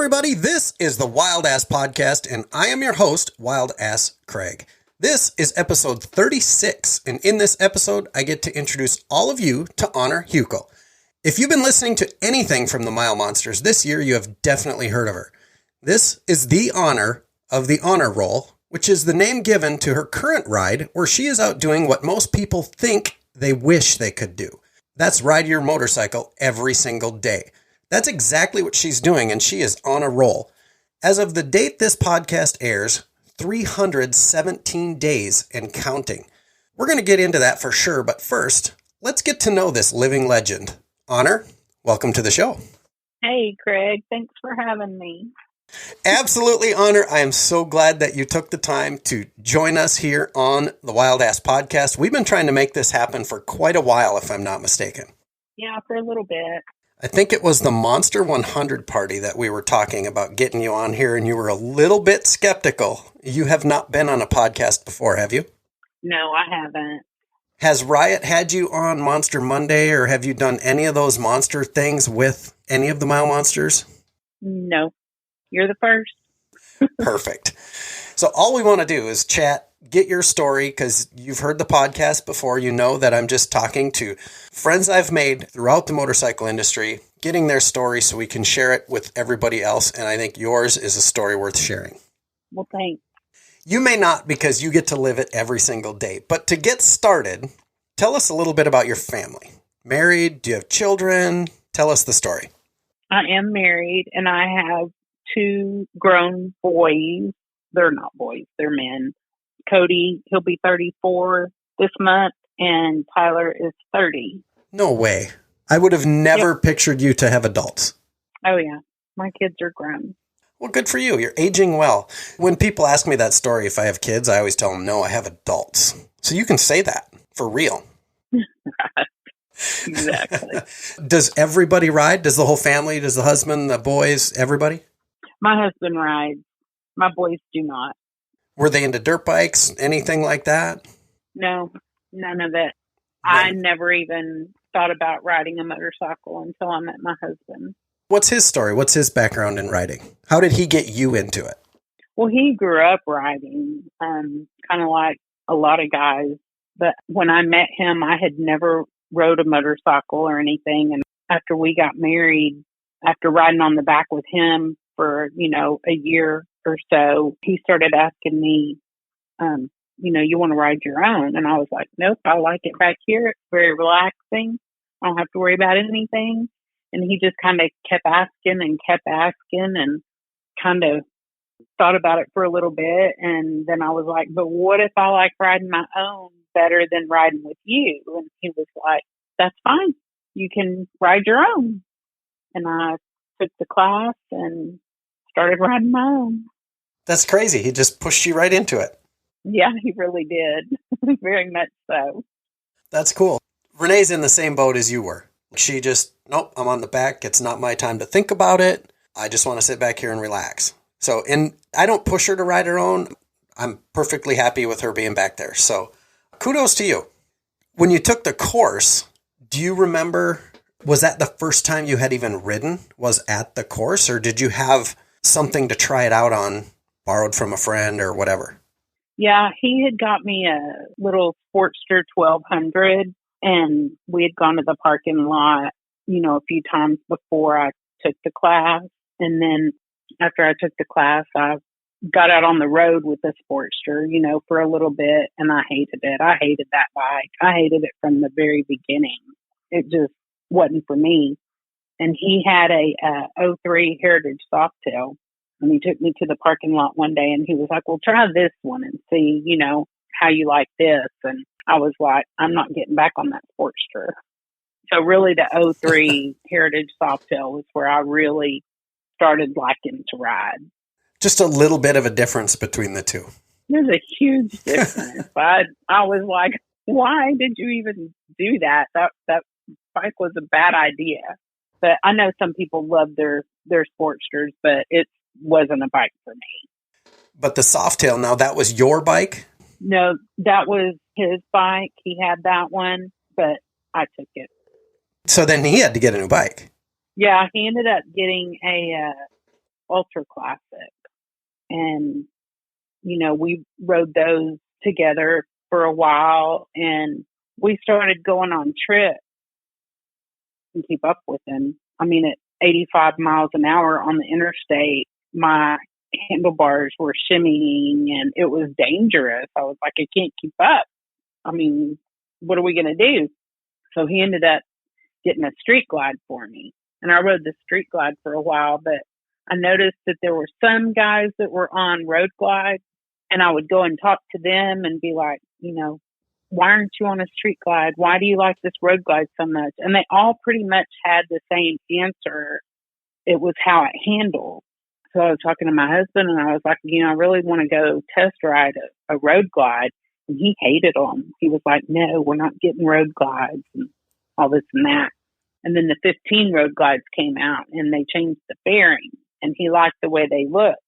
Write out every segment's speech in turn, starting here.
everybody. This is the Wild Ass Podcast, and I am your host, Wild Ass Craig. This is episode 36, and in this episode, I get to introduce all of you to Honor Hukill. If you've been listening to anything from the Mile Monsters this year, you have definitely heard of her. This is the honor of the honor roll, which is the name given to her current ride, where she is out doing what most people think they wish they could do. That's ride your motorcycle every single day. That's exactly what she's doing, and she is on a roll. As of the date this podcast airs, 317 days and counting. We're going to get into that for sure, but first, let's get to know this living legend. Honor, welcome to the show. Hey, Craig. Thanks for having me. Absolutely, Honor. I am so glad that you took the time to join us here on the Wild Ass Podcast. We've been trying to make this happen for quite a while, if I'm not mistaken. Yeah, for a little bit. I think it was the Monster 100 party that we were talking about getting you on here, and you were a little bit skeptical. You have not been on a podcast before, have you? No, I haven't. Has Riot had you on Monster Monday, or have you done any of those monster things with any of the Mile Monsters? No. You're the first. Perfect. So all we want to do is chat, get your story, because you've heard the podcast before. You know that I'm just talking to friends I've made throughout the motorcycle industry, getting their story so we can share it with everybody else. And I think yours is a story worth sharing. Well, thanks. You may not, because you get to live it every single day. But to get started, tell us a little bit about your family. Married? Do you have children? Tell us the story. I am married, and I have 2 grown boys. They're not boys, they're men. Cody, he'll be 34 this month, and Tyler is 30. No way. I would have never pictured you to have adults. Oh, yeah. My kids are grown. Well, good for you. You're aging well. When people ask me that story, if I have kids, I always tell them, no, I have adults. So you can say that for real. Right. Exactly. Does everybody ride? Does the whole family? Does the husband, the boys, everybody? My husband rides. My boys do not. Were they into dirt bikes? Anything like that? No, none of it. I never even thought about riding a motorcycle until I met my husband. What's his story? What's his background in riding? How did he get you into it? Well, he grew up riding, kind of like a lot of guys. But when I met him, I had never rode a motorcycle or anything. And after we got married, after riding on the back with him for, a year or so, he started asking me, you want to ride your own? And I was like, nope, I like it back here. It's very relaxing. I don't have to worry about anything. And he just kind of kept asking and kind of thought about it for a little bit. And then I was like, but what if I like riding my own better than riding with you? And he was like, that's fine. You can ride your own. And I took the class and started riding my own. That's crazy. He just pushed you right into it. Yeah, he really did. Very much so. That's cool. Renee's in the same boat as you were. She just, nope, I'm on the back. It's not my time to think about it. I just want to sit back here and relax. So, and I don't push her to ride her own. I'm perfectly happy with her being back there. So kudos to you. When you took the course, do you remember, was that the first time you had even ridden, was at the course, or did you have something to try it out on, borrowed from a friend or whatever? Yeah, he had got me a little Sportster 1200, and we had gone to the parking lot, a few times before I took the class. And then after I took the class, I got out on the road with the Sportster, for a little bit, and I hated it. I hated that bike. I hated it from the very beginning. It just wasn't for me. And he had a '03 Heritage Softail, and he took me to the parking lot one day, and he was like, well, try this one and see, how you like this. And I was like, I'm not getting back on that Sportster. So really the '03 Heritage Softail was where I really started liking to ride. Just a little bit of a difference between the two. There's a huge difference. I was like, why did you even do that? That bike was a bad idea. But I know some people love their Sportsters, but it wasn't a bike for me. But the Softail, now that was your bike? No, that was his bike. He had that one, but I took it. So then he had to get a new bike. Yeah, he ended up getting a Ultra Classic. And, we rode those together for a while, and we started going on trips and keep up with him. I mean, at 85 miles an hour on the interstate, my handlebars were shimmying and it was dangerous. I was like, I can't keep up. I mean, what are we going to do? So he ended up getting a street glide for me. And I rode the street glide for a while, but I noticed that there were some guys that were on road glide, and I would go and talk to them and be like, why aren't you on a street glide? Why do you like this road glide so much? And they all pretty much had the same answer. It was how it handled. So I was talking to my husband, and I was like, I really want to go test ride a road glide. And he hated them. He was like, no, we're not getting road glides and all this and that. And then the 15 road glides came out, and they changed the fairing, and he liked the way they looked.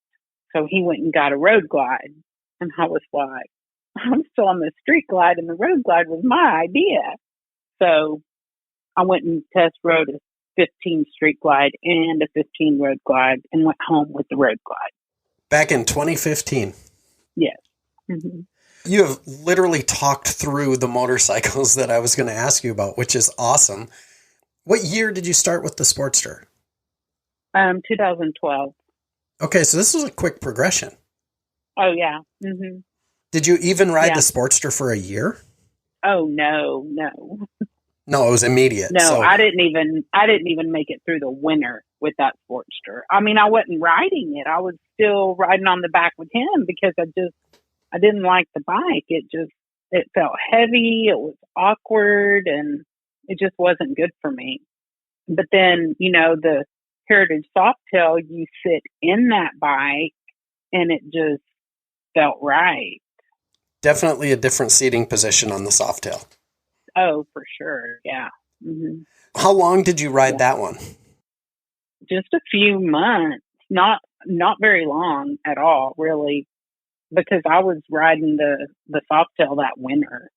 So he went and got a road glide. And I was like, I'm still on the street glide, and the road glide was my idea. So I went and test rode a 15 street glide and a 15 road glide and went home with the road glide. Back in 2015? Yes. Mm-hmm. You have literally talked through the motorcycles that I was going to ask you about, which is awesome. What year did you start with the Sportster? 2012. Okay, so this was a quick progression. Oh, yeah. Mm-hmm. Did you even ride the Sportster for a year? Oh, no. No, it was immediate. No, so. I didn't even make it through the winter with that Sportster. I mean, I wasn't riding it. I was still riding on the back with him because I didn't like the bike. It felt heavy. It was awkward, and it just wasn't good for me. But then, the Heritage Softail, you sit in that bike and it just felt right. Definitely a different seating position on the Softail. Oh, for sure. Yeah. Mm-hmm. How long did you ride that one? Just a few months. Not very long at all, really, because I was riding the Softail that winter.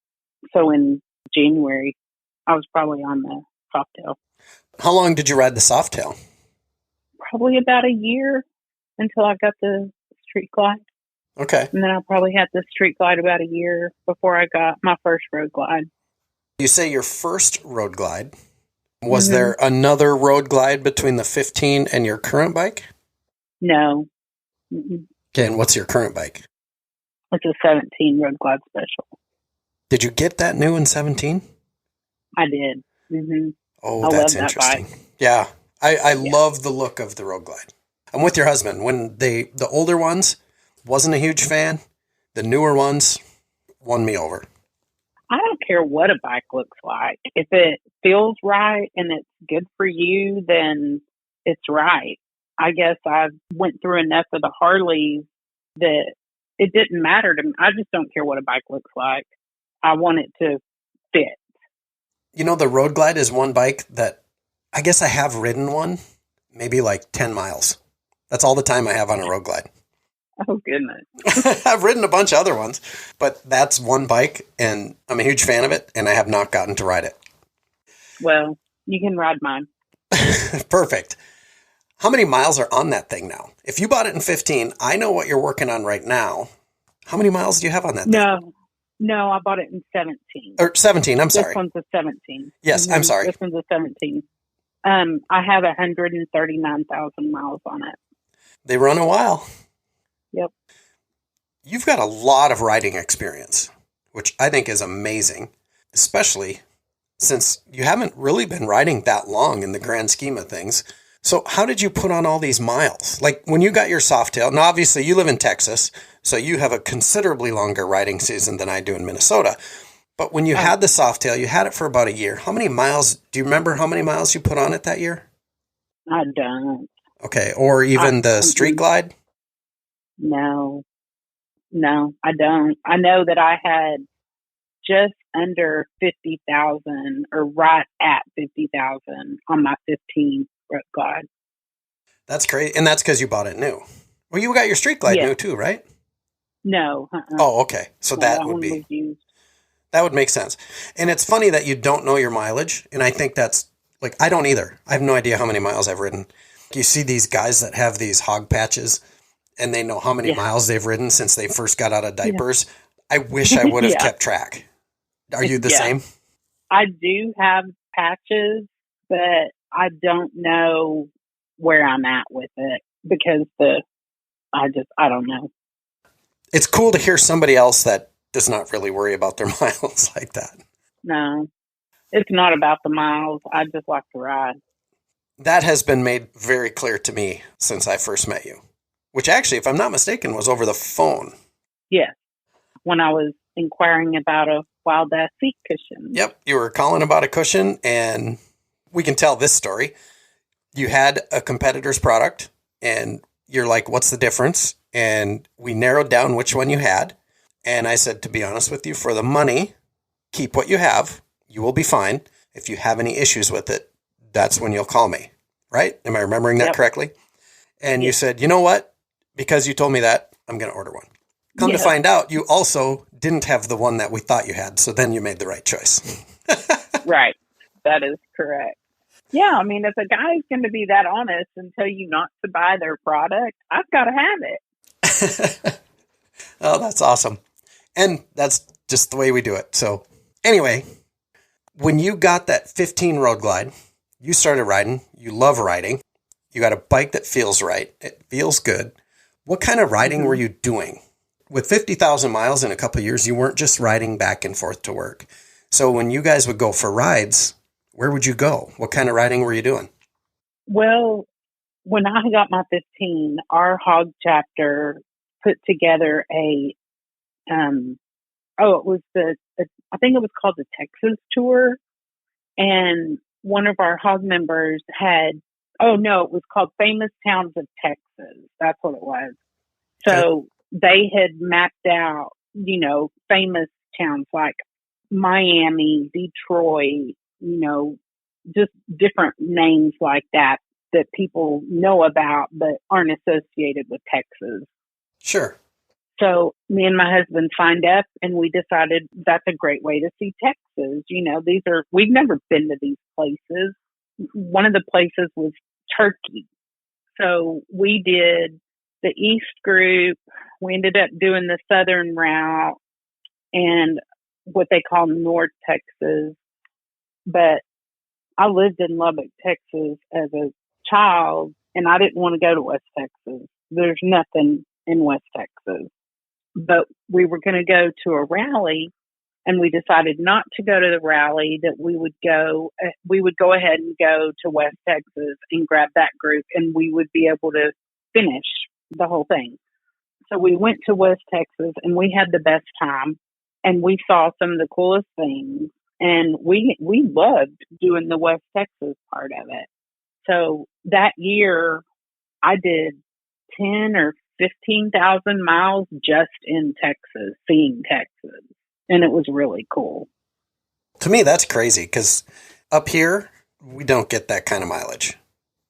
So in January, I was probably on the Softail. How long did you ride the Softail? Probably about a year until I got the street glide. Okay. And then I probably had the street glide about a year before I got my first road glide. You say your first road glide. Was there another road glide between the 15 and your current bike? No. Mm-mm. Okay, and what's your current bike? It's a 17 road glide special. Did you get that new in 17? I did. Mm-hmm. Oh, that's interesting. That bike. Yeah. I love the look of the road glide. I'm with your husband. When the older ones, wasn't a huge fan. The newer ones won me over. I don't care what a bike looks like. If it feels right and it's good for you, then it's right. I guess I went through enough of the Harleys that it didn't matter to me. I just don't care what a bike looks like. I want it to fit. The Road Glide is one bike that I guess I have ridden one, maybe like 10 miles. That's all the time I have on a Road Glide. Oh, goodness. I've ridden a bunch of other ones, but that's one bike, and I'm a huge fan of it, and I have not gotten to ride it. Well, you can ride mine. Perfect. How many miles are on that thing now? If you bought it in 15, I know what you're working on right now. How many miles do you have on that thing? No, I bought it in 17. Or 17, I'm sorry. This one's a 17. Yes, I'm sorry. This one's a 17. I have 139,000 miles on it. They run a while. Yep. You've got a lot of riding experience, which I think is amazing, especially since you haven't really been riding that long in the grand scheme of things. So how did you put on all these miles? Like when you got your Softail, now obviously you live in Texas, so you have a considerably longer riding season than I do in Minnesota. But when you had the Softail, you had it for about a year. How many miles, do you remember how many miles you put on it that year? I don't. Okay, or even the Street Glide? No, I don't. I know that I had just under 50,000 or right at 50,000 on my 15 road glide. That's great. And that's because you bought it new. Well, you got your Street Glide new too, right? No. Oh, okay. So that would be, that would make sense. And it's funny that you don't know your mileage. And I think that's like, I don't either. I have no idea how many miles I've ridden. You see these guys that have these hog patches and they know how many miles they've ridden since they first got out of diapers. I wish I would have kept track. Are you the same? I do have patches, but I don't know where I'm at with it because I don't know. It's cool to hear somebody else that does not really worry about their miles like that. No, it's not about the miles. I just like to ride. That has been made very clear to me since I first met you, which actually, if I'm not mistaken, was over the phone. Yes. When I was inquiring about a Wild Ass seat cushion. Yep. You were calling about a cushion, and we can tell this story. You had a competitor's product, and you're like, what's the difference? And we narrowed down which one you had. And I said, to be honest with you, for the money, keep what you have. You will be fine. If you have any issues with it, that's when you'll call me. Right? Am I remembering that correctly? And you said, you know what? Because you told me that, I'm going to order one. Come to find out, you also didn't have the one that we thought you had. So then you made the right choice. Right. That is correct. Yeah. I mean, if a guy is going to be that honest and tell you not to buy their product, I've got to have it. Oh, that's awesome. And that's just the way we do it. So anyway, when you got that 15 Road Glide, you started riding. You love riding. You got a bike that feels right. It feels good. What kind of riding were you doing? With 50,000 miles in a couple of years, you weren't just riding back and forth to work. So when you guys would go for rides, where would you go? What kind of riding were you doing? Well, when I got my 15, our hog chapter put together I think it was called the Texas tour. And one of our hog members it was called Famous Towns of Texas. That's what it was. So they had mapped out, famous towns like Miami, Detroit, just different names like that people know about but aren't associated with Texas. Sure. So me and my husband signed up and we decided that's a great way to see Texas. We've never been to these places. One of the places was Turkey. So we did the East group. We ended up doing the Southern route and what they call North Texas. But I lived in Lubbock, Texas as a child, and I didn't want to go to West Texas. There's nothing in West Texas. But we were going to go to a rally, and we decided not to go to the rally, that we would go ahead and go to West Texas and grab that group, and we would be able to finish the whole thing. So we went to West Texas, and we had the best time, and we saw some of the coolest things, and we loved doing the West Texas part of it. So that year, I did 10 or 15,000 miles just in Texas, seeing Texas. And it was really cool. To me, that's crazy because up here, we don't get that kind of mileage.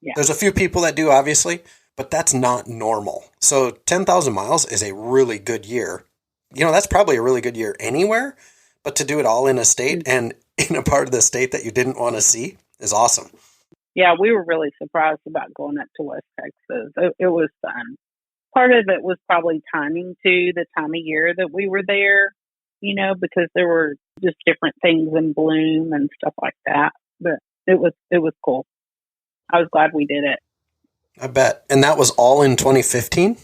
Yeah. There's a few people that do, obviously, but that's not normal. So 10,000 miles is a really good year. That's probably a really good year anywhere, but to do it all in a state and in a part of the state that you didn't want to see is awesome. Yeah, we were really surprised about going up to West Texas. It was fun. Part of it was probably timing too, the time of year that we were there, because there were just different things in bloom and stuff like that. But it was cool. I was glad we did it. I bet. And that was all in 2015?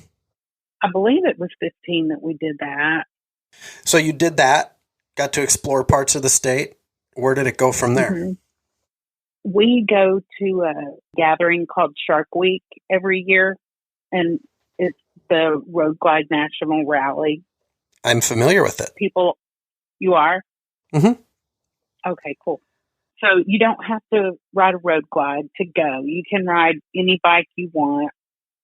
I believe it was 15 that we did that. So you did that, got to explore parts of the state. Where did it go from there? Mm-hmm. We go to a gathering called Shark Week every year, and it's the Road Glide National Rally. I'm familiar with it. You are? Mm-hmm. Okay, cool. So you don't have to ride a Road Glide to go. You can ride any bike you want.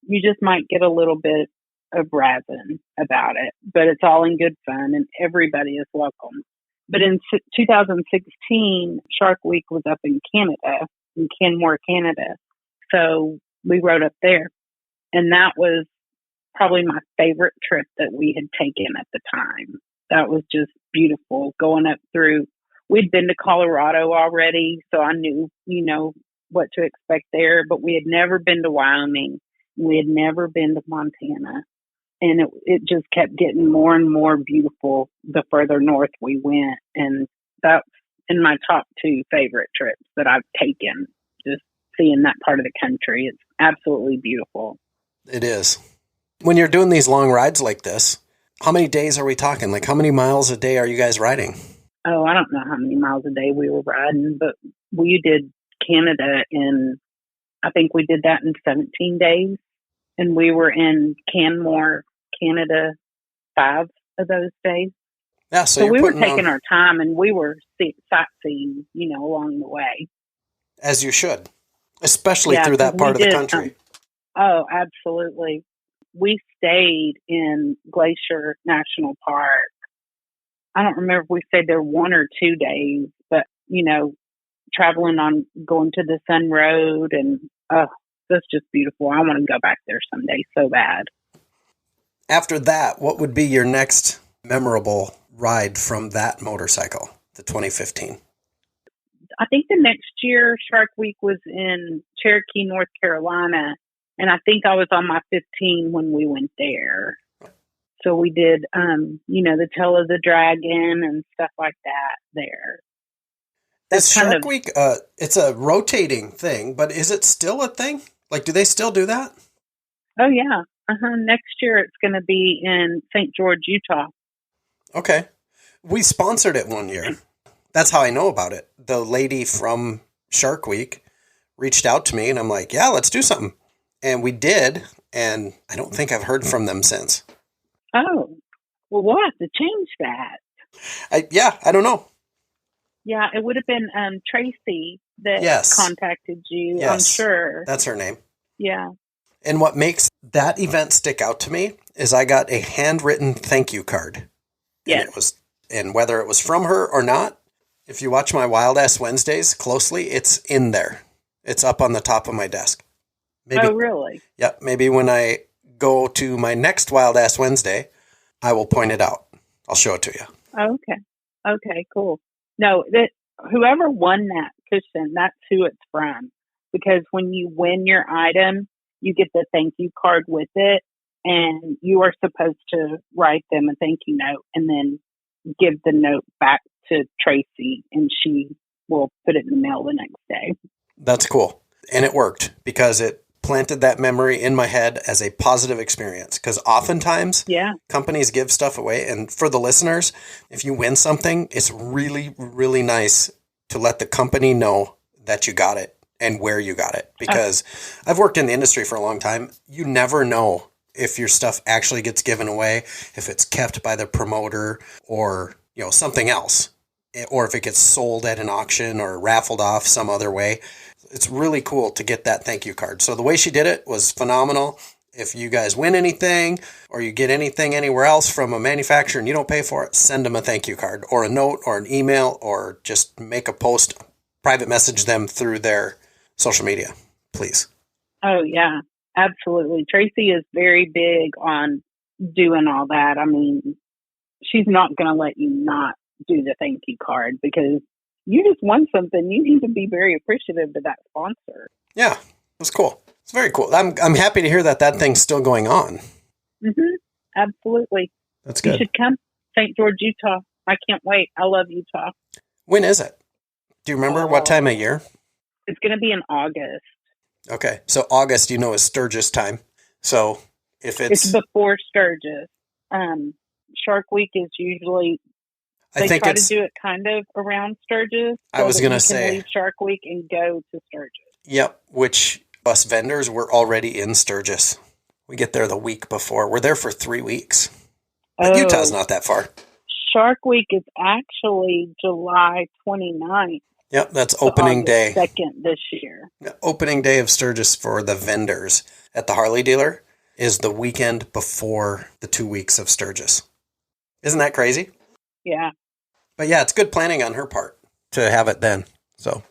You just might get a little bit of razzing about it, but it's all in good fun and everybody is welcome. But in 2016, Shark Week was up in Canada, in Canmore, Canada. So we rode up there. And that was probably my favorite trip that we had taken at the time. That was just beautiful going up through. We'd been to Colorado already, so I knew, what to expect there, but we had never been to Wyoming. We had never been to Montana. And it just kept getting more and more beautiful the further north we went. And that's in my top 2 favorite trips that I've taken, just seeing that part of the country. It's absolutely beautiful. It is. When you're doing these long rides like this, how many days are we talking? Like, how many miles a day are you guys riding? Oh, I don't know how many miles a day we were riding, but we did Canada I think we did that in 17 days. And we were in Canmore, Canada, 5 of those days. Yeah, so we were taking our time, and we were sightseeing, along the way. As you should, especially through that part of the country. Oh, absolutely. We stayed in Glacier National Park. I don't remember if we stayed there 1 or 2 days, but, going to the Sun Road, and that's just beautiful. I want to go back there someday so bad. After that, what would be your next memorable ride from that motorcycle, the 2015? I think the next year, Shark Week was in Cherokee, North Carolina, and I think I was on my 15 when we went there. So we did, the Tail of the Dragon and stuff like that there. Is Shark Week, it's a rotating thing, but is it still a thing? Like, do they still do that? Oh, yeah. Next year, it's going to be in St. George, Utah. Okay. We sponsored it one year. That's how I know about it. The lady from Shark Week reached out to me, and I'm like, yeah, let's do something. And we did, and I don't think I've heard from them since. Oh, well, we'll have to change that. I don't know. Yeah, it would have been Tracy that contacted you, yes. I'm sure. That's her name. Yeah. And what makes that event stick out to me is I got a handwritten thank you card. Yeah. And whether it was from her or not, if you watch my Wild Ass Wednesdays closely, it's in there. It's up on the top of my desk. Maybe, oh, really? Yeah. Maybe when I go to my next Wild Ass Wednesday, I will point it out. I'll show it to you. Okay. Okay, cool. No, whoever won that cushion, that's who it's from. Because when you win your item, you get the thank you card with it, and you are supposed to write them a thank you note and then give the note back to Tracy, and she will put it in the mail the next day. That's cool. And it worked because it planted that memory in my head as a positive experience. Because oftentimes companies give stuff away. And for the listeners, if you win something, it's really, really nice to let the company know that you got it and where you got it. Because I've worked in the industry for a long time. You never know if your stuff actually gets given away, if it's kept by the promoter or, something else, or if it gets sold at an auction or raffled off some other way. It's really cool to get that thank you card. So the way she did it was phenomenal. If you guys win anything or you get anything anywhere else from a manufacturer and you don't pay for it, send them a thank you card or a note or an email, or just make a post, private message them through their social media, please. Oh, yeah, absolutely. Tracy is very big on doing all that. I mean, she's not going to let you not do the thank you card because you just won something. You need to be very appreciative to that sponsor. Yeah, it was cool. It's very cool. I'm happy to hear that thing's still going on. Mm-hmm. Absolutely. That's good. You should come, St. George, Utah. I can't wait. I love Utah. When is it? Do you remember what time of year? It's going to be in August. Okay, so August, is Sturgis time. So if it's before Sturgis. Shark Week is usually. They try to do it kind of around Sturgis. I was going to say. Leave Shark Week and go to Sturgis. Yep, which us vendors were already in Sturgis. We get there the week before. We're there for 3 weeks. But Utah's not that far. Shark Week is actually July 29th. Yep, that's opening day. 2nd this year. The opening day of Sturgis for the vendors at the Harley dealer is the weekend before the 2 weeks of Sturgis. Isn't that crazy? Yeah. But yeah, it's good planning on her part to have it then. So,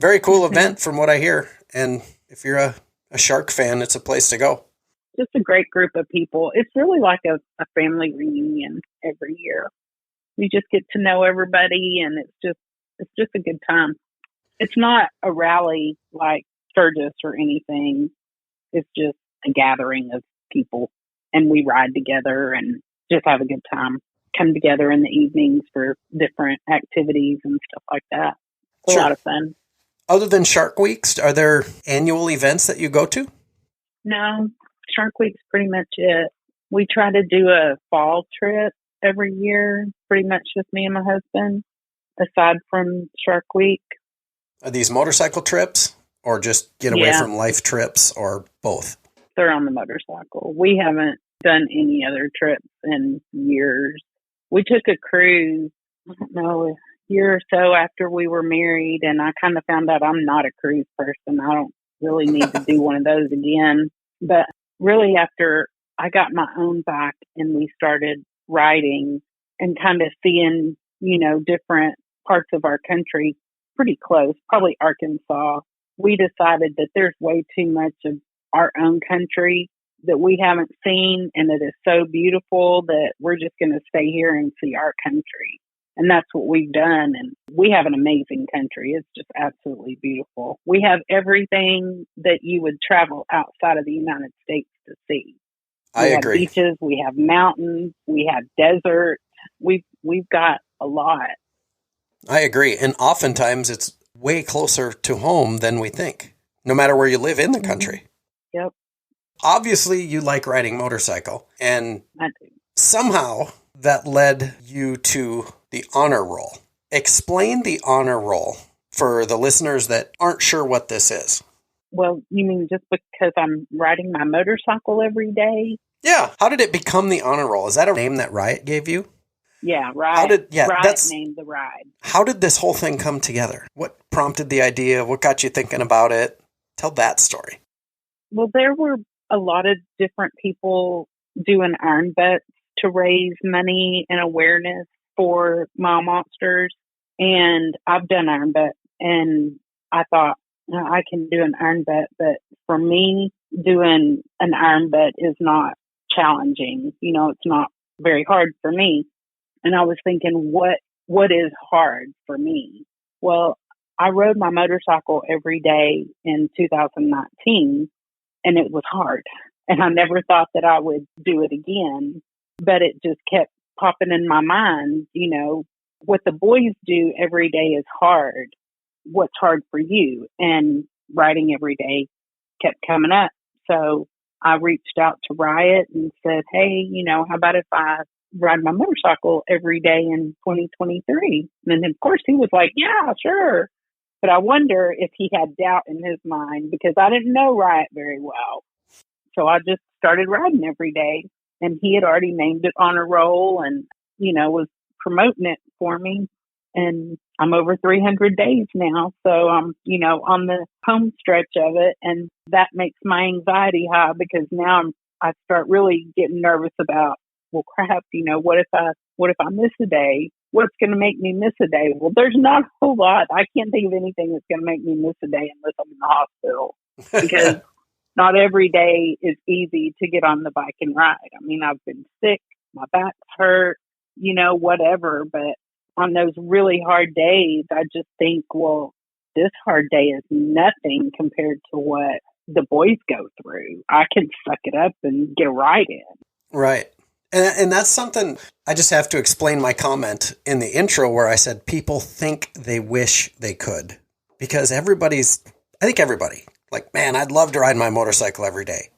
very cool event from what I hear. And if you're a shark fan, it's a place to go. Just a great group of people. It's really like a family reunion every year. You just get to know everybody, and it's just a good time. It's not a rally like Sturgis or anything. It's just a gathering of people, and we ride together and just have a good time. Come together in the evenings for different activities and stuff like that. It's a lot of fun. Other than Shark Weeks, are there annual events that you go to? No, Shark Week's pretty much it. We try to do a fall trip every year, pretty much just me and my husband, aside from Shark Week. Are these motorcycle trips or just get away from life trips or both? They're on the motorcycle. We haven't done any other trips in years. We took a cruise, I don't know, a year or so after we were married, and I kind of found out I'm not a cruise person. I don't really need to do one of those again. But really after I got my own bike and we started riding and kind of seeing, different parts of our country pretty close, probably Arkansas, we decided that there's way too much of our own country that we haven't seen, and it is so beautiful that we're just going to stay here and see our country. And that's what we've done. And we have an amazing country. It's just absolutely beautiful. We have everything that you would travel outside of the United States to see. I agree. We have beaches, we have mountains, we have desert. We've got a lot. I agree. And oftentimes it's way closer to home than we think, no matter where you live in the country. Yep. Obviously, you like riding motorcycle, and I do. Somehow that led you to the honor roll. Explain the honor roll for the listeners that aren't sure what this is. Well, you mean just because I'm riding my motorcycle every day? Yeah. How did it become the honor roll? Is that a name that Riot gave you? Yeah, Riot. Riot that's named the ride. How did this whole thing come together? What prompted the idea? What got you thinking about it? Tell that story. Well, there were a lot of different people doing iron bets to raise money and awareness for mile monsters. And I've done iron bet, and I thought, I can do an iron bet, but for me, doing an iron bet is not challenging. It's not very hard for me. And I was thinking, what is hard for me? Well, I rode my motorcycle every day in 2019, and it was hard. And I never thought that I would do it again, but it just kept popping in my mind, what the boys do every day is hard. What's hard for you? And riding every day kept coming up. So I reached out to Riot and said, hey, how about if I ride my motorcycle every day in 2023? And then, of course, he was like, yeah, sure. But I wonder if he had doubt in his mind because I didn't know Riot very well. So I just started riding every day. And he had already named it Honor Roll and, was promoting it for me. And I'm over 300 days now. So I'm, on the home stretch of it. And that makes my anxiety high because now I start really getting nervous about, well, crap, what if I miss a day? What's going to make me miss a day? Well, there's not a whole lot. I can't think of anything that's going to make me miss a day unless I'm in the hospital because not every day is easy to get on the bike and ride. I mean, I've been sick, my back's hurt, whatever. But on those really hard days, I just think, well, this hard day is nothing compared to what the boys go through. I can suck it up and get a ride in. Right. And that's something I just have to explain my comment in the intro where I said people think they wish they could because I think everybody like, man, I'd love to ride my motorcycle every day.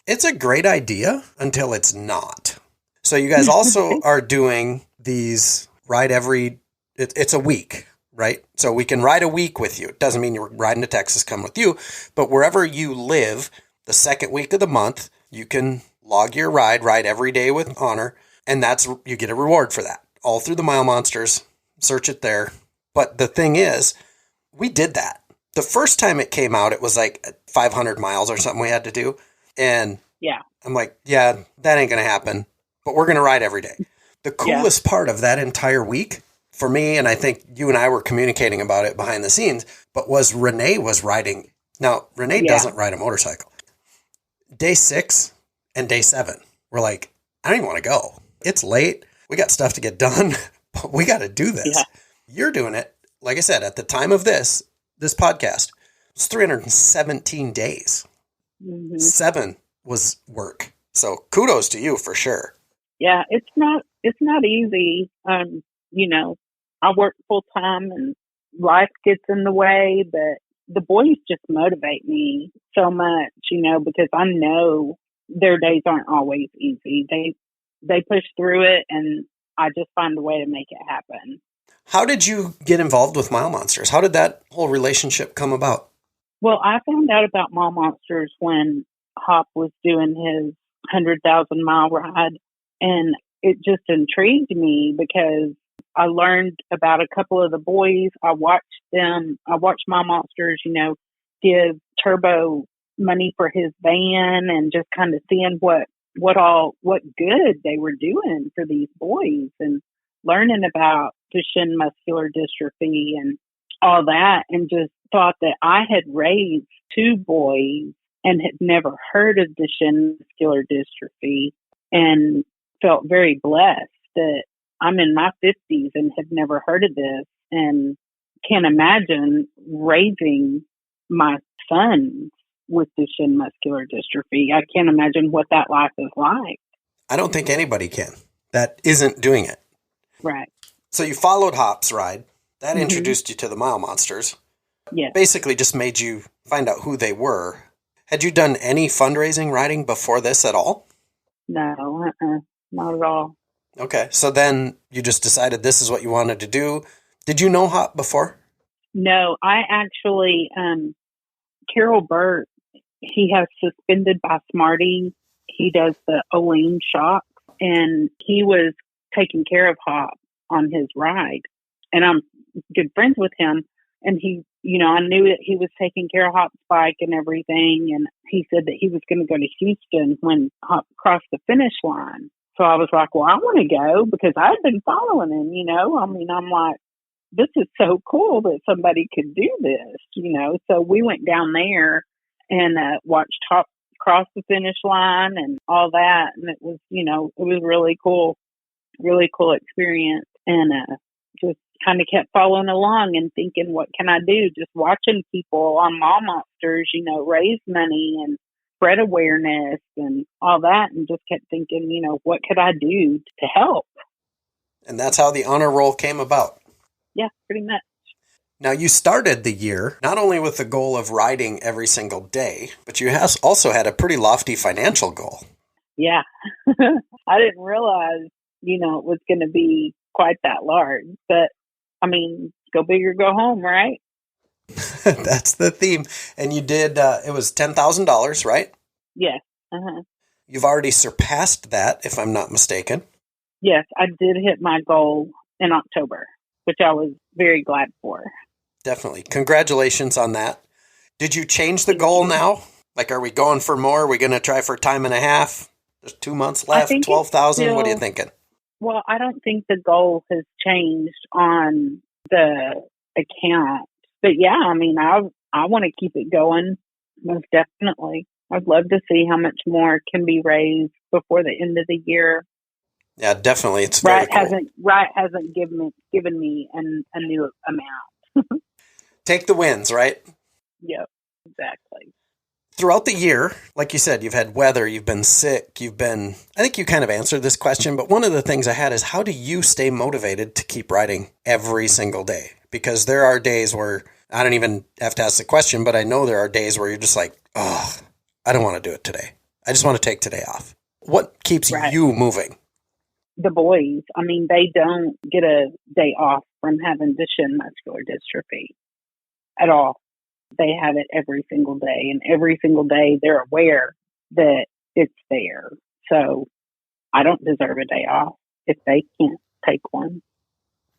It's a great idea until it's not. So you guys also are doing these it's a week, right? So we can ride a week with you. It doesn't mean you're riding to Texas, come with you, but wherever you live, the second week of the month, you can log your ride every day with Honor, and you get a reward for that. All through the Mile Monsters, search it there. But the thing is, we did that. The first time it came out, it was like 500 miles or something we had to do. And yeah, I'm like, yeah, that ain't going to happen, but we're going to ride every day. The coolest part of that entire week for me, and I think you and I were communicating about it behind the scenes, but was Renee was riding. Now, Renee doesn't ride a motorcycle. Day 6 and day 7, we're like, I don't even want to go. It's late. We got stuff to get done, but we got to do this. Yeah. You're doing it. Like I said, at the time of this, this podcast. It's 317 days. Mm-hmm. 7 was work. So kudos to you for sure. Yeah, it's not easy. I work full time and life gets in the way, but the boys just motivate me so much, because I know their days aren't always easy. They push through it, and I just find a way to make it happen. How did you get involved with Mile Monsters? How did that whole relationship come about? Well, I found out about Mile Monsters when Hop was doing his 100,000-mile ride, and it just intrigued me because I learned about a couple of the boys. I watched Mile Monsters, give Turbo money for his van, and just kind of seeing what good they were doing for these boys, and learning about Duchenne muscular dystrophy and all that, and just thought that I had raised 2 boys and had never heard of Duchenne muscular dystrophy, and felt very blessed that I'm in my 50s and had never heard of this, and can't imagine raising my son with Duchenne muscular dystrophy. I can't imagine what that life is like. I don't think anybody can that isn't doing it. Right. So you followed Hop's ride. That introduced you to the Mile Monsters. Yes. Basically just made you find out who they were. Had you done any fundraising riding before this at all? No, not at all. Okay. So then you just decided this is what you wanted to do. Did you know Hop before? No, I actually, Carol Burt, he has suspended by Smarty. He does the Olean shocks, and he was taking care of Hop on his ride. And I'm good friends with him. And he, I knew that he was taking care of Hop's bike and everything. And he said that he was going to go to Houston when Hop crossed the finish line. So I was like, well, I want to go because I've been following him, I'm like, this is so cool that somebody could do this, So we went down there and watched Hop cross the finish line and all that. And it was, it was really cool experience. And just kind of kept following along and thinking, what can I do? Just watching people on Mile Monsters, raise money and spread awareness and all that. And just kept thinking, what could I do to help? And that's how the honor roll came about. Yeah, pretty much. Now, you started the year not only with the goal of riding every single day, but you also had a pretty lofty financial goal. Yeah. I didn't realize, it was going to be quite that large. But, go big or go home, right? That's the theme. And you did, it was $10,000, right? Yes. Uh-huh. You've already surpassed that, if I'm not mistaken. Yes, I did hit my goal in October, which I was very glad for. Definitely. Congratulations on that. Did you change the goal now? Like, are we going for more? Are we going to try for time and a half? There's 2 months left, 12,000. What are you thinking? Well, I don't think the goal has changed on the account. But yeah, I want to keep it going, most definitely. I'd love to see how much more can be raised before the end of the year. Yeah, definitely. It's very cool. Right hasn't given me a new amount. Take the wins, right? Yep, exactly. Throughout the year, like you said, you've had weather, you've been sick, I think you kind of answered this question, but one of the things I had is how do you stay motivated to keep riding every single day? Because there are days where, I don't even have to ask the question, but I know there are days where you're just like, oh, I don't want to do it today. I just want to take today off. What keeps you moving? The boys, they don't get a day off from having Duchenne muscular dystrophy at all. They have it every single day, and every single day they're aware that it's there. So I don't deserve a day off if they can't take one.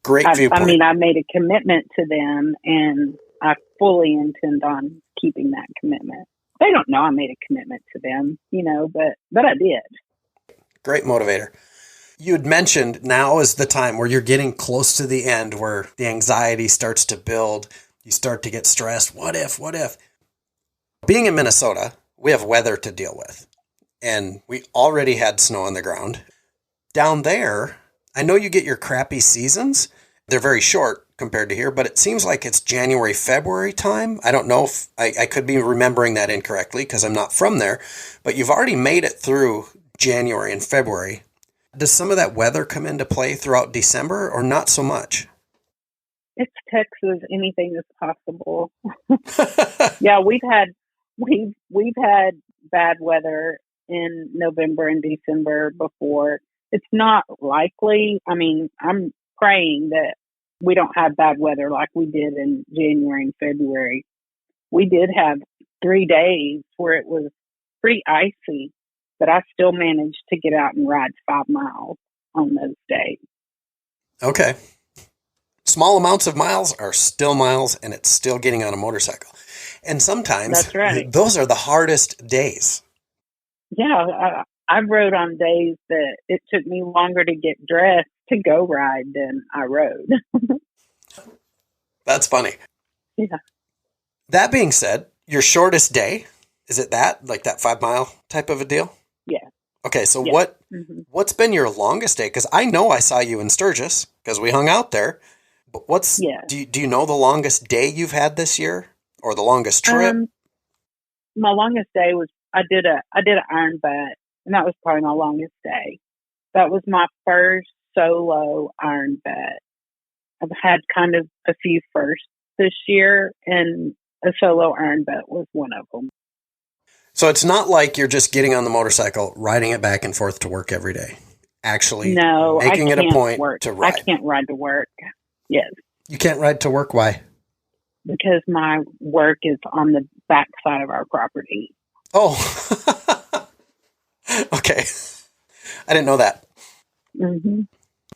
Great viewpoint. I made a commitment to them, and I fully intend on keeping that commitment. They don't know I made a commitment to them, but I did. Great motivator. You had mentioned now is the time where you're getting close to the end, where the anxiety starts to build. You start to get stressed. What if? Being in Minnesota, we have weather to deal with. And we already had snow on the ground. Down there, I know you get your crappy seasons. They're very short compared to here, but it seems like it's January, February time. I don't know if I could be remembering that incorrectly because I'm not from there, but you've already made it through January and February. Does some of that weather come into play throughout December or not so much? It's Texas. Anything is possible. Yeah, we've had bad weather in November and December before. It's not likely. I mean, I'm praying that we don't have bad weather like we did in January and February. We did have 3 days where it was pretty icy, but I still managed to get out and ride 5 miles on those days. Okay. Small amounts of miles are still miles, and it's still getting on a motorcycle. And sometimes That's right. Those are the hardest days. Yeah, I rode on days that it took me longer to get dressed to go ride than I rode. That's funny. Yeah. That being said, your shortest day, is it that, like that 5 mile type of a deal? Yeah. Okay, so Yeah. what's been your longest day? Because I know I saw you in Sturgis because we hung out there. But do you know the longest day you've had this year or the longest trip? My longest day was I did an iron butt, and that was probably my longest day. That was my first solo iron butt. I've had kind of a few firsts this year, and a solo iron butt was one of them. So it's not like you're just getting on the motorcycle, riding it back and forth to work every day. Actually, making it a point to ride. I can't ride to work. Yes. You can't ride to work? Why? Because my work is on the back side of our property. Oh, okay. I didn't know that. Mm-hmm.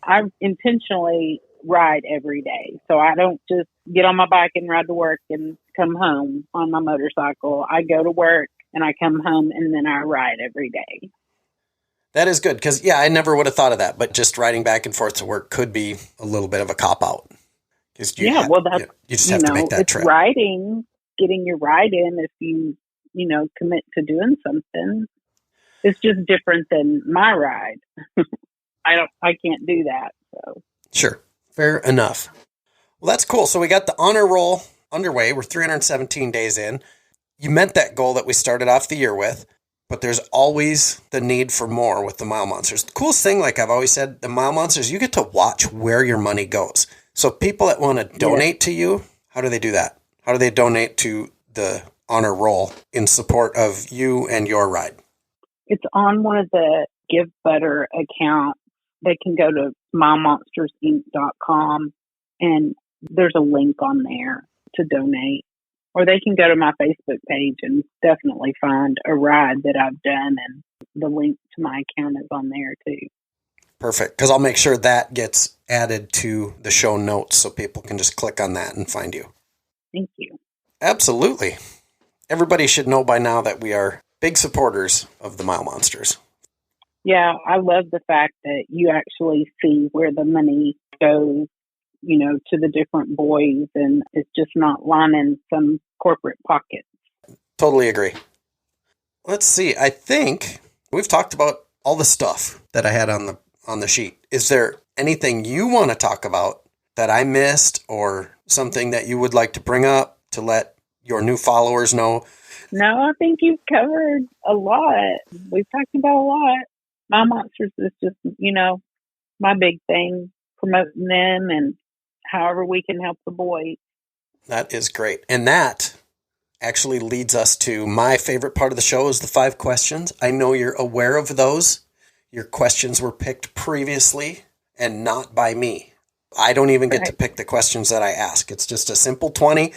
I intentionally ride every day. So I don't just get on my bike and ride to work and come home on my motorcycle. I go to work and I come home and then I ride every day. That is good because, I never would have thought of that. But just riding back and forth to work could be a little bit of a cop-out. You just have to make that trip. Riding, getting your ride in if you commit to doing something. It's just different than my ride. I can't do that. So Sure. Fair enough. Well, that's cool. So we got the honor roll underway. We're 317 days in. You met that goal that we started off the year with, but there's always the need for more with the Mile Monsters. The coolest thing, like I've always said, the Mile Monsters, you get to watch where your money goes. So people that want to donate to you, how do they do that? How do they donate to the honor roll in support of you and your ride? It's on one of the Give Butter accounts. They can go to milemonstersinc.com and there's a link on there to donate. Or they can go to my Facebook page and definitely find a ride that I've done, and the link to my account is on there too. Perfect, because I'll make sure that gets added to the show notes so people can just click on that and find you. Thank you. Absolutely. Everybody should know by now that we are big supporters of the Mile Monsters. Yeah, I love the fact that you actually see where the money goes, to the different boys, and it's just not lining some corporate pockets. Totally agree. Let's see. I think we've talked about all the stuff that I had on the sheet. Is there anything you want to talk about that I missed or something that you would like to bring up to let your new followers know? No, I think you've covered a lot. We've talked about a lot. My Monsters is just, my big thing, promoting them and however we can help the boys. That is great. And that actually leads us to my favorite part of the show is the 5 questions. I know you're aware of those. Your questions were picked previously and not by me. I don't even get to pick the questions that I ask. It's just a simple 20,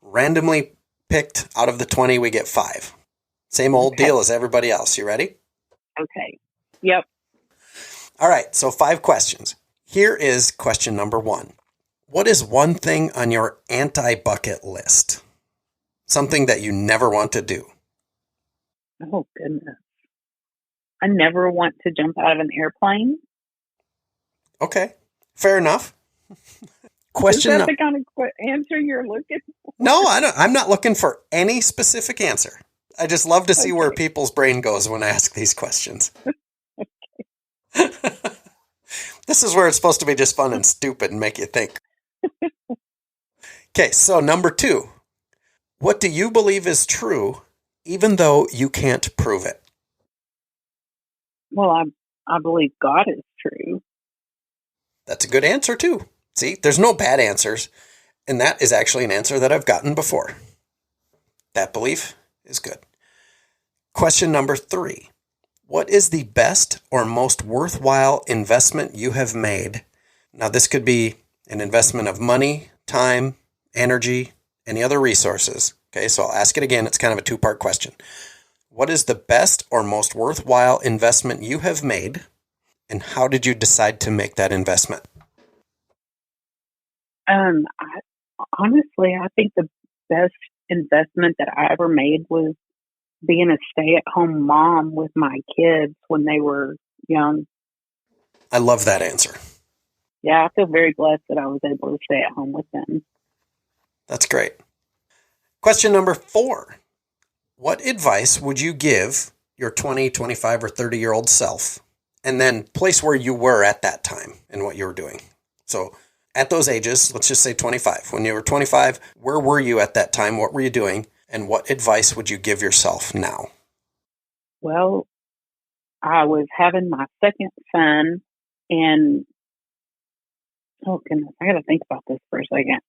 randomly picked out of the 20, we get 5. Same old deal as everybody else. You ready? Okay. Yep. All right. So 5 questions. Here is question number 1. What is one thing on your anti-bucket list? Something that you never want to do. Oh, goodness. I never want to jump out of an airplane. Okay. Fair enough. Question. Is that the kind of answer you're looking for? No, I'm not looking for any specific answer. I just love to see where people's brain goes when I ask these questions. This is where it's supposed to be just fun and stupid and make you think. Okay, so number 2. What do you believe is true, even though you can't prove it? Well, I believe God is true. That's a good answer, too. See, there's no bad answers, and that is actually an answer that I've gotten before. That belief is good. Question number 3. What is the best or most worthwhile investment you have made? Now, this could be an investment of money, time, energy, any other resources. Okay, so I'll ask it again. It's kind of a 2-part question. What is the best or most worthwhile investment you have made, and how did you decide to make that investment? Honestly, I think the best investment that I ever made was being a stay-at-home mom with my kids when they were young. I love that answer. Yeah, I feel very blessed that I was able to stay at home with them. That's great. Question number 4. What advice would you give your 20, 25, or 30-year-old self? And then place where you were at that time and what you were doing. So at those ages, let's just say 25. When you were 25, where were you at that time? What were you doing? And what advice would you give yourself now? Well, I was having my second son, and oh goodness, I got to think about this for a second.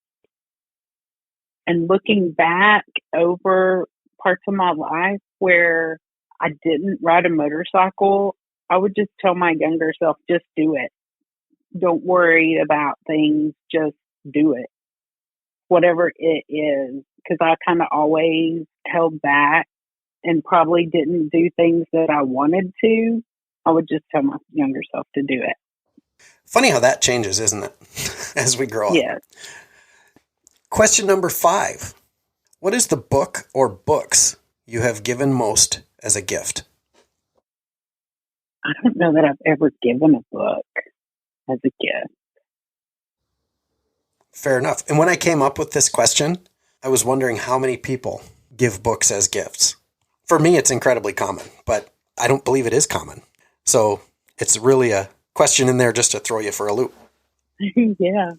And looking back over parts of my life where I didn't ride a motorcycle, I would just tell my younger self, just do it. Don't worry about things, just do it. Whatever it is. Because I kind of always held back and probably didn't do things that I wanted to. I would just tell my younger self to do it. Funny how that changes, isn't it? As we grow up. Yes. Question number 5. What is the book or books you have given most as a gift? I don't know that I've ever given a book as a gift. Fair enough. And when I came up with this question, I was wondering how many people give books as gifts. For me, it's incredibly common, but I don't believe it is common. So it's really a question in there just to throw you for a loop. Yeah.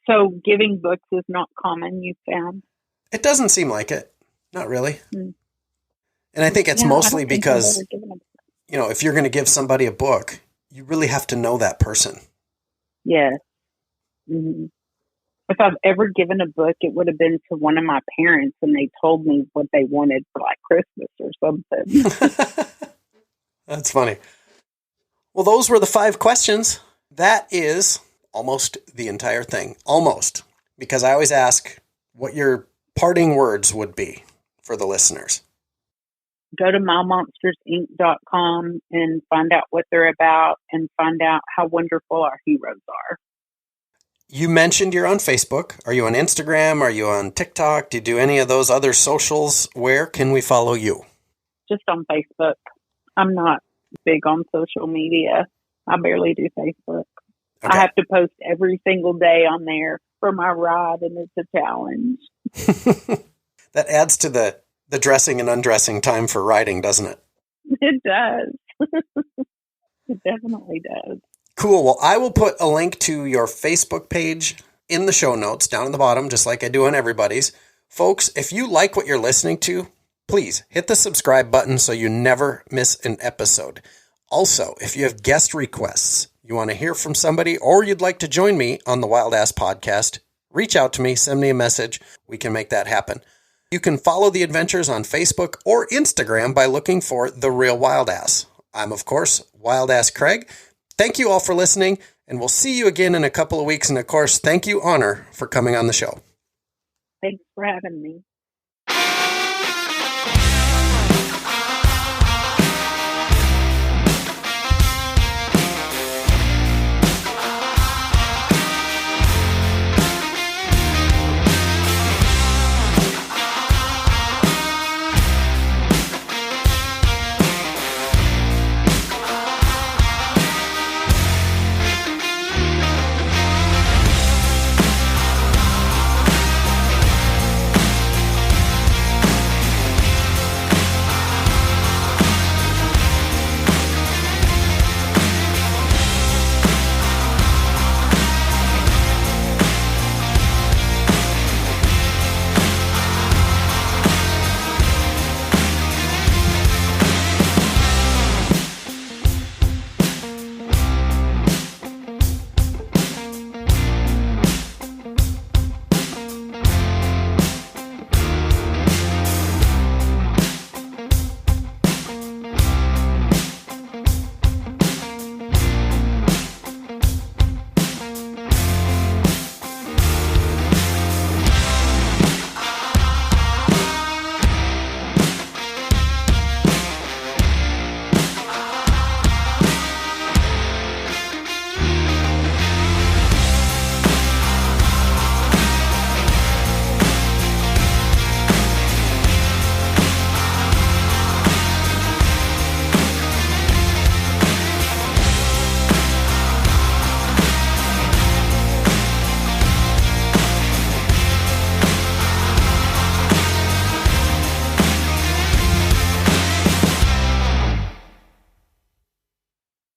So giving books is not common, you found? It doesn't seem like it. Not really. And I think it's mostly because, if you're going to give somebody a book, you really have to know that person. Yes. Mm-hmm. If I've ever given a book, it would have been to one of my parents, and they told me what they wanted for like Christmas or something. That's funny. Well, those were the 5 questions. That is almost the entire thing. Almost. Because I always ask what your parting words would be for the listeners. Go to mymonstersinc.com and find out what they're about and find out how wonderful our heroes are. You mentioned you're on Facebook. Are you on Instagram? Are you on TikTok? Do you do any of those other socials? Where can we follow you? Just on Facebook. I'm not big on social media. I barely do Facebook. Okay. I have to post every single day on there for my ride, and it's a challenge. That adds to the dressing and undressing time for riding, doesn't it? It does. It definitely does. Cool. Well, I will put a link to your Facebook page in the show notes down at the bottom, just like I do on everybody's. Folks, if you like what you're listening to, please hit the subscribe button so you never miss an episode. Also, if you have guest requests, you want to hear from somebody, or you'd like to join me on the Wild Ass Podcast, reach out to me, send me a message. We can make that happen. You can follow the adventures on Facebook or Instagram by looking for The Real Wild Ass. I'm, of course, Wild Ass Craig. Thank you all for listening, and we'll see you again in a couple of weeks. And, of course, thank you, Honor, for coming on the show. Thanks for having me.